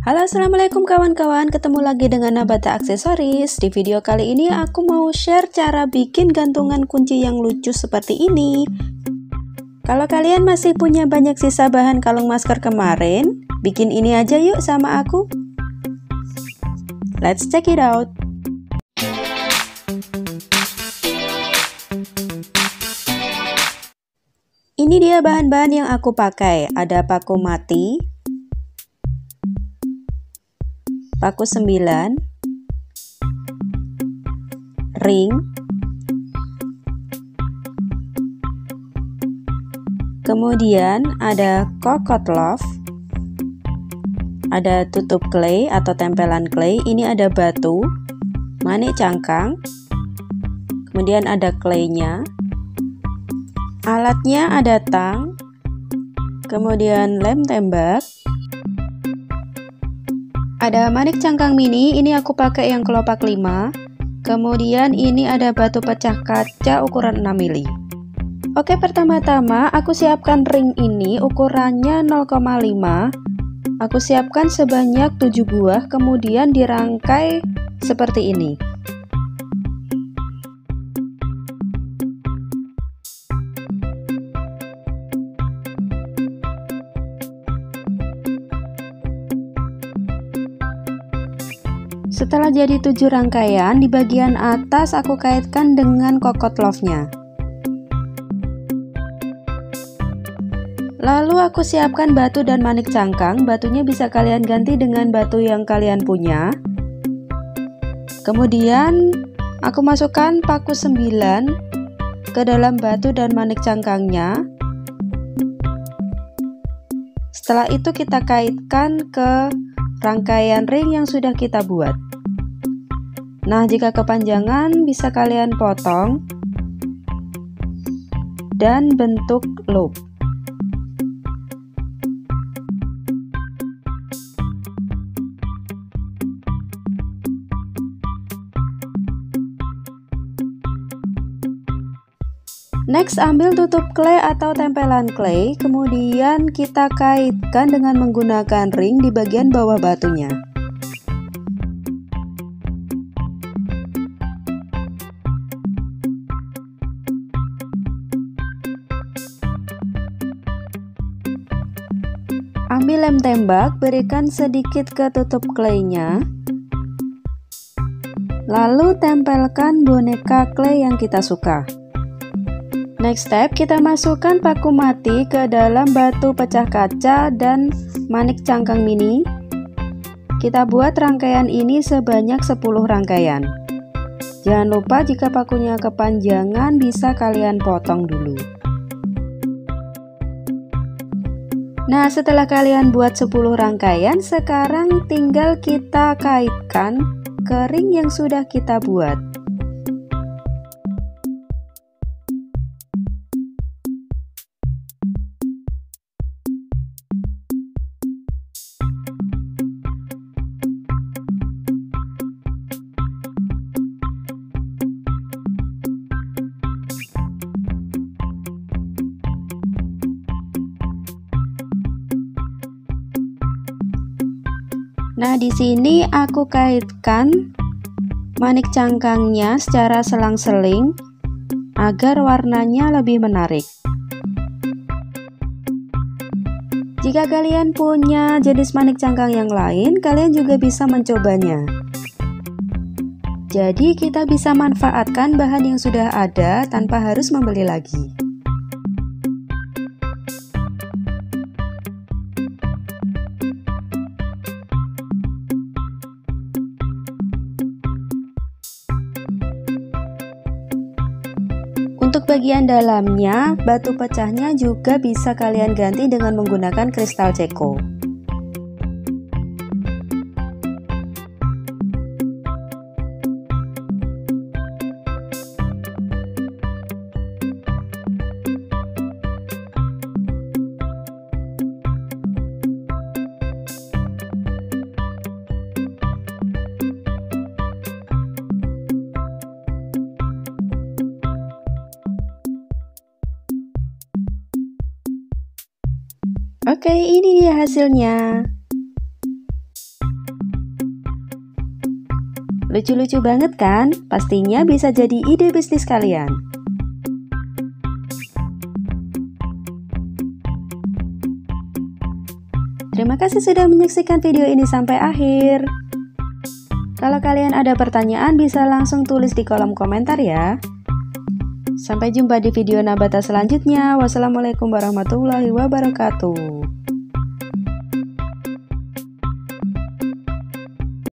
Halo, assalamualaikum kawan-kawan, ketemu lagi dengan Nabata Aksesoris. Di video kali ini aku mau share cara bikin gantungan kunci yang lucu seperti ini. Kalau kalian masih punya banyak sisa bahan kalung masker kemarin, bikin ini aja yuk sama aku. Let's check it out. Ini dia bahan-bahan yang aku pakai. Ada paku mati, paku 9, ring, kemudian ada kokot love, ada tutup clay atau tempelan clay, ini ada batu, manik cangkang, kemudian ada claynya, alatnya ada tang, kemudian lem tembak, ada manik cangkang mini, ini aku pakai yang kelopak 5. Kemudian ini ada batu pecah kaca ukuran 6 mili. Oke, pertama-tama aku siapkan ring ini ukurannya 0,5. Aku siapkan sebanyak 7 buah, kemudian dirangkai seperti ini. Setelah jadi 7 rangkaian, di bagian atas aku kaitkan dengan kokot love-nya. Lalu aku siapkan batu dan manik cangkang. Batunya bisa kalian ganti dengan batu yang kalian punya. Kemudian aku masukkan paku 9 ke dalam batu dan manik cangkangnya. Setelah itu kita kaitkan ke rangkaian ring yang sudah kita buat. Nah, jika kepanjangan bisa kalian potong dan bentuk loop. Next, ambil tutup clay atau tempelan clay, kemudian kita kaitkan dengan menggunakan ring di bagian bawah batunya. Ambil lem tembak, berikan sedikit ke tutup clay-nya. Lalu tempelkan boneka clay yang kita suka. Next step, kita masukkan paku mati ke dalam batu pecah kaca dan manik cangkang mini. Kita buat rangkaian ini sebanyak 10 rangkaian. Jangan lupa jika pakunya kepanjangan bisa kalian potong dulu. Nah, setelah kalian buat 10 rangkaian, sekarang tinggal kita kaitkan ke ring yang sudah kita buat. Nah, di sini aku kaitkan manik cangkangnya secara selang-seling agar warnanya lebih menarik. Jika kalian punya jenis manik cangkang yang lain, kalian juga bisa mencobanya. Jadi, kita bisa manfaatkan bahan yang sudah ada tanpa harus membeli lagi. Untuk bagian dalamnya, batu pecahnya juga bisa kalian ganti dengan menggunakan kristal ceko. Oke, ini dia hasilnya. Lucu-lucu banget kan? Pastinya bisa jadi ide bisnis kalian. Terima kasih sudah menyaksikan video ini sampai akhir. Kalau kalian ada pertanyaan bisa langsung tulis di kolom komentar ya. Sampai jumpa di video Nabata selanjutnya. Wassalamualaikum warahmatullahi wabarakatuh.